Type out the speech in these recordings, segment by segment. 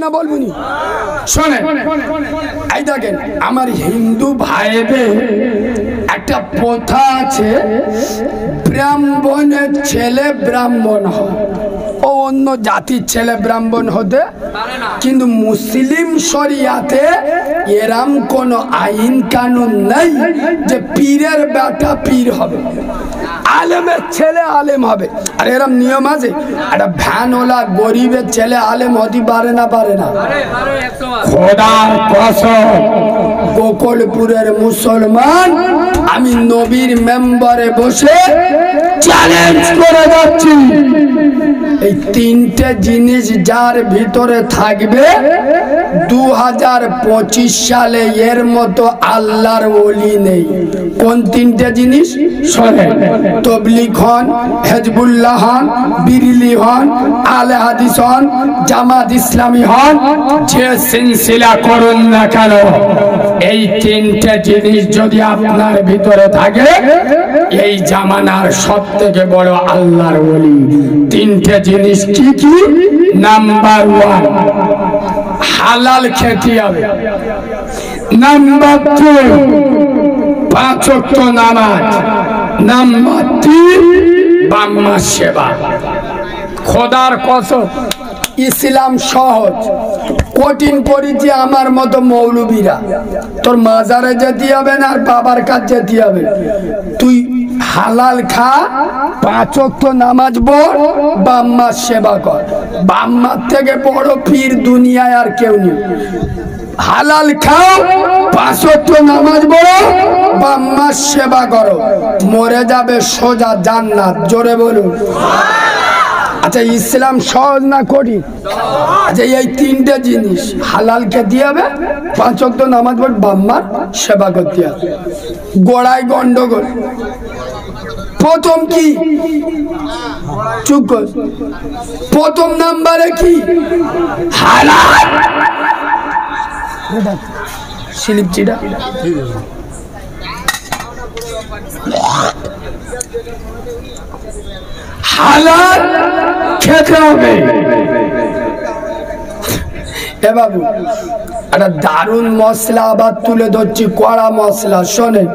না বলবুনি শোনে এই দেখেন আমার হিন্দু ভাইদের একটা প্রথা আছে, ব্রাহ্মণের ছেলে ব্রাহ্মণ হয়, ও অন্য জাতির ছেলে ব্রাহ্মণ হতে, কিন্তু মুসলিম শরিয়াতে এরম কোন আইন কানুন নাই যে পীরের বেটা পীর হবে, আলেমের ছেলে আলেম হবে। আর এরম নিয়ম আছে, একটা ভ্যানওয়ালা গরিবের ছেলে আলেম হতে পারে না? পারে না। খোদার কসম গোকুলপুরের মুসলমান আমি নবীর মেম্বারে বসে চ্যালেঞ্জ করে যাচ্ছি, এই তিনটে জিনিস যার ভিতরে থাকবে 2025 সালে এর মতো আল্লাহর ওলি নেই। কোন তিনটে জিনিস? শোনেন, তবলিগ হন, হেজবুল্লাহ হন, বিরলি হন, আলে হাদিস হন, জামাত ইসলামী হন, যে সিলসিলা করুন না কেন, এই তিনটে জিনিস যদি আপনার ভিতরে থাকে, এই জামানার সব থেকে বড় আল্লাহর ওলি। তিনটে জিনিস কি কি? নাম্বার 1 হালাল খেতে হবে, নাম্বার 2 5 ওয়াক্ত নামাজ, নাম্বার 3 বাম্মা সেবা। খোদার কসম ইসলাম সহজ, কঠিন করেছি আমার মতো মৌলবীরা। তোর মাজারে যেতে হবে না, আর বাবার কাছে যেতে হবে, তুই হালাল খা, 5 ওয়াক্ত নামাজ পড়, বাম্মার সেবা কর। বাম্মার থেকে বড় পীর দুনিয়ায় আর কেউ নেই। হালাল খাও, 5 ওয়াক্ত নামাজ পড়ো, বাম্মার সেবা করো, মরে যাবে সোজা জান্নাত। জোরে বলুন। আচ্ছা, ইসলাম সহজ না কঠিন? আচ্ছা, এই তিনটে জিনিস হালাল খেতে হবে, 5 ওয়াক্ত নামাজ পড়, বাম্মার সেবা করতে হবে। গোড়ায় গন্ডগোল। প্রথম কি? চুপ কর। প্রথম নাম্বারে কি? হালাল। স্লিপ চিটা হালাল খেতে হবে। এ বাবু, একটা দারুণ মশলা আবার তুলে ধরছি, কড়া মশলা। শোনেন,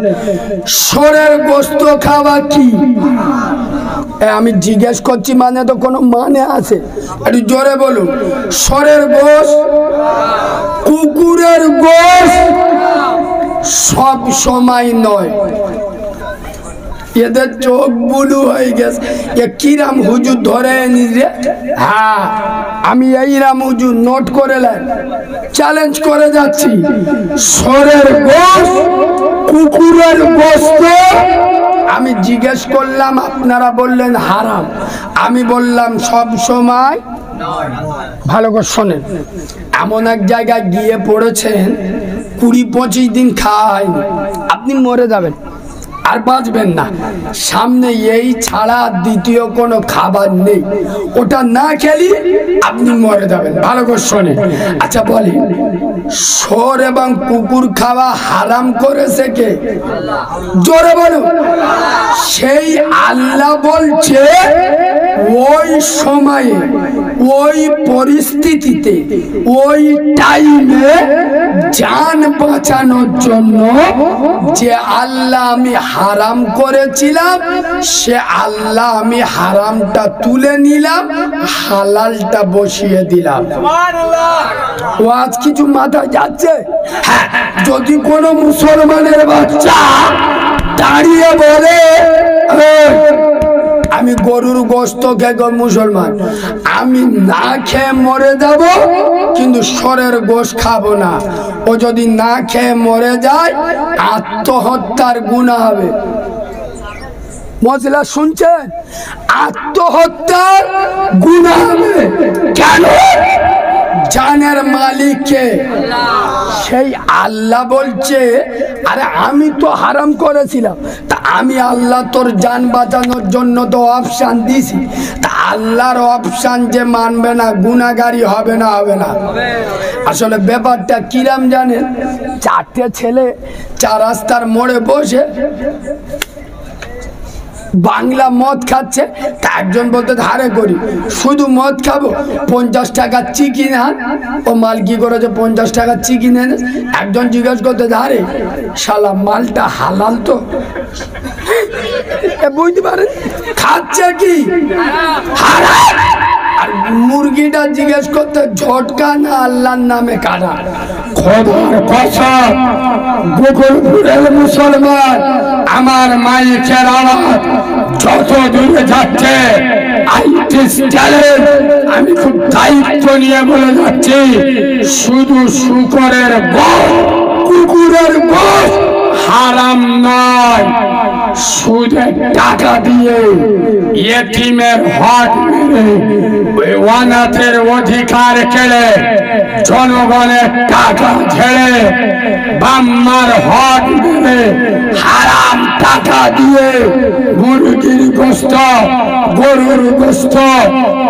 ষোঁড়ের গোস্ত খাওয়া কি? আমি জিজ্ঞেস করছি, মানে তো কোনো মানে আছে? একটু জোরে বলুন। ষোঁড়ের গোস্ত, কুকুরের গোস্ত সব সময় নয়। এদের চোখ বুলু হয়ে গেছে, এ কিরাম হুজুর ধরে নিয়ে। হ্যাঁ, আমি এইরাম হুজুর নোট করে চ্যালেঞ্জ করে যাচ্ছি। ষোঁড়ের গোস্ত, কুকুরের গোস্ত আমি জিজ্ঞেস করলাম, আপনারা বললেন হারাম, আমি বললাম সব সময়। ভালো করে শোনেন, এমন এক জায়গায় গিয়ে পড়েছেন 20-25 দিন খাওয়া হয়নি, আপনি মরে যাবেন, আর বাঁচবেন না। সামনে এই ছাড়া দ্বিতীয় কোনো খাবার নেই, ওটা না খেলি আপনি মরে যাবেন। ভালো করে শোনেন। আচ্ছা বলি, ষোঁড় এবং কুকুর খাওয়া হারাম করেছে কে? জোরে বলুন। সেই আল্লাহ বলছে, ওই সময়ে, ওই পরিস্থিতিতে, ওই টাইমে জান বাঁচানোর জন্য যে আল্লাহ আমি হারাম করেছিলাম, সে আল্লাহ আমি হারামটা তুলে নিলাম, হালালটা বসিয়ে দিলাম। ও আজ কিছু মাথায় যাচ্ছে? হ্যাঁ, যদি কোনো মুসলমানের বাচ্চা দাঁড়িয়ে বলে আমি গরুর গোস্ত খেয়ে মুসলমান, আমি না খেয়ে মরে যাব, কিন্তু ষোঁড়ের গোস্ত খাবো না, ও যদি না খেয়ে মরে যায় আত্মহত্যার গুনাহ হবে। মশলা শুনছেন? আত্মহত্যার গুনাহ হবে। কেন? জানের মালিককে সেই আল্লাহ বলছে, আরে আমি তো হারাম করেছিলাম, তা আমি আল্লাহ তোর জান বাঁচানোর জন্য তো অপশান দিছি, তা আল্লাহর অপশান যে মানবে না, গুনাহগারি হবে না? হবে না। আসলে ব্যাপারটা কিরাম জানেন? 4টে ছেলে 4 রাস্তার মোড়ে বসে বাংলা মদ খাচ্ছে, তা একজন বলতে ধারে করি শুধু মদ খাবো, 50 টাকা চিকেন আন। ও মাল কি করেছে 50 টাকা চিকেন এনে, একজন জিজ্ঞেস করতে ধারে শালা মালটা হালাল তো, বুঝতে পারেন খাচ্ছে কি হারাম। আর মুরগিটা জিজ্ঞেস করতে ঝটকা না আল্লাহর নামে কাটা। খোদার কসম গোকুলপুরের মুসলমান, আমার মাইকের আওয়াজ যত দূরে যাচ্ছে, আমি খুব দায়িত্ব নিয়ে বলে যাচ্ছি, শুধু শুকরের গোশত, কুকুরের গোশত হারাম নয়। সুদের টাকা দিয়ে ইয়েতিমের হক মেরে, ওয়ানাথের অধিকার কেড়ে, জনগণের টাকা ঝেড়ে, বাম্মার হক মেরে, হারাম টাকা দিয়ে মুরগির গোশত, গরুর গোশত,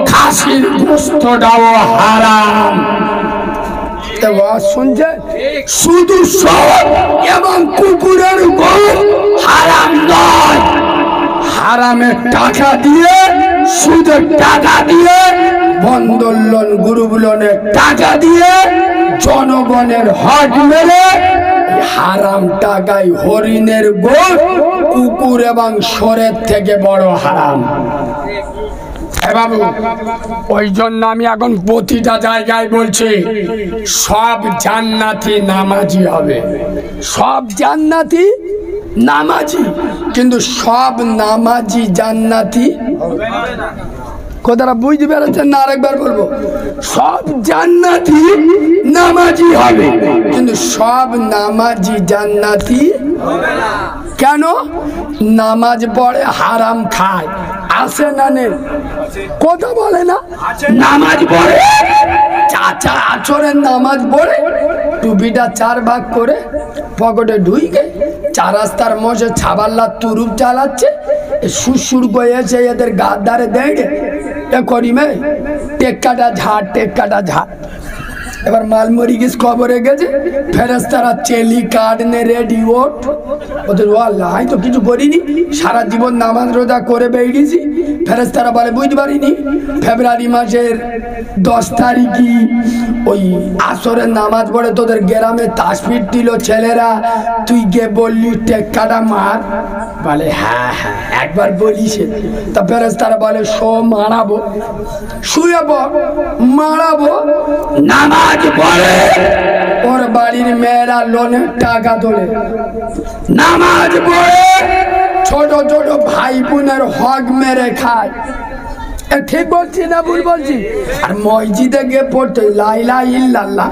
খাসির গোশতটাও হারাম। শুনছেন? শুধু সব এবং কুকুরের গোশত হারাম নয়, হারামের টাকা দিয়ে, সুদের টাকা দিয়ে, বন্ধন লোন, গ্রুপ লোনের টাকা দিয়ে জনগণের হক মেরে হারাম টাকায় হরিণের গোশত, কুকুর এবং শোরের থেকে বড় হারাম। বাবু, ওই জন্য আমি এখন প্রতিটা জায়গায় বলছি, সব জান্নাতি নামাজি হবে, সব জান্নাতি নামাজি, কিন্তু সব নামাজি জান্নাতি কথাটা বুঝতে পেরেছেন না? আরেকবার বলবো, সব জান্নাতি নামাজি হবে, কিন্তু সব নামাজি জান্নাতি হবে না। কেন? নামাজ পড়ে হারাম খায়, আছে না নেই? কথা বলে না, নামাজ পড়ে চাচা আচরের নামাজ পড়ে, টুপিটা 4 ভাগ করে পকেটে ঢুইকে 4 রাস্তার মধ্যে ছাবাল্লা তুরুপ চালাচ্ছে, সুর করে এসে এদের গার ধারে দেয় এ করিমে টেক্কাটা ঝাড়, টেক্কাটা ঝাড়। এবার মালমরি গিস খবরে গেছে, ফেরেস্তারা চেলি কার্ড নে রেডি ওঠ, ওদের আল্লাহ আমি তো কিছু করিনি, সারা জীবন নামাজ রোজা করে বেরিয়েছি। ফেরেস্তারা বলে বুঝতে পারিনি, ফেব্রুয়ারি মাসের 10 তারিখই ওই আসরের নামাজ পড়ে তোদের গ্রামে তাসবির দিল ছেলেরা, তুই গে বললি টেক্কাটা মার। বলে হ্যাঁ হ্যাঁ একবার বলিস। তা ফেরেস্তারা বলে শো মারাবো, শুয়ে মারাবো। নামাজ পড়ে ওর বাড়ির মেয়েরা লোনের টাকা তোলে, নামাজ পড়ে ছোট ছোট ভাই বোনের হক মেরে খায়। ঠিক বলছি না ভুল বলছি? আর মসজিদে গিয়ে পড়তে লা ইলাহা ইল্লাল্লাহ